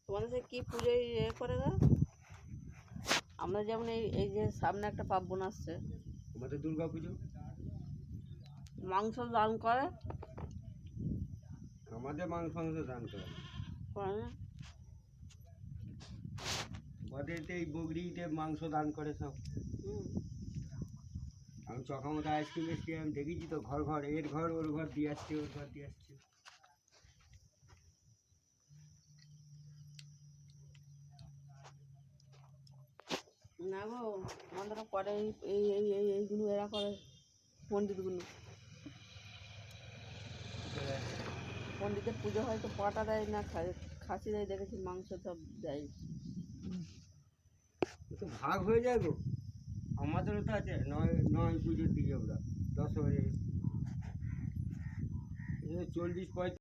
তোমাদের কি পুজো করে গা? আমরা যেমন এই যে সামনে একটা পার্বণ আসছে, আমাদের দুর্গা পুজো, মাংস দান করে। আমাদের মাংস দান করে আমাদের এই বগরিতে মাংস দান করে সব। আমি চকামতো আইসক্রিম এসছি, আমি দেখেছি তো, ঘর ঘর, এর ঘর ওর ঘর দিয়ে আসছে, ওর ঘর দিয়ে আসছে। না গো, আমাদের করে এইগুলো এরা করে, পণ্ডিতগুলো। পণ্ডিতের পুজো হয়তো পাটা দেয় না, খাসি দেয়, দেখেছি মাংস সব দেয়। তো ভাগ হয়ে যায় গো, আমাদেরও তো আছে। নয় পুজোর দিকে ওরা 10 40 45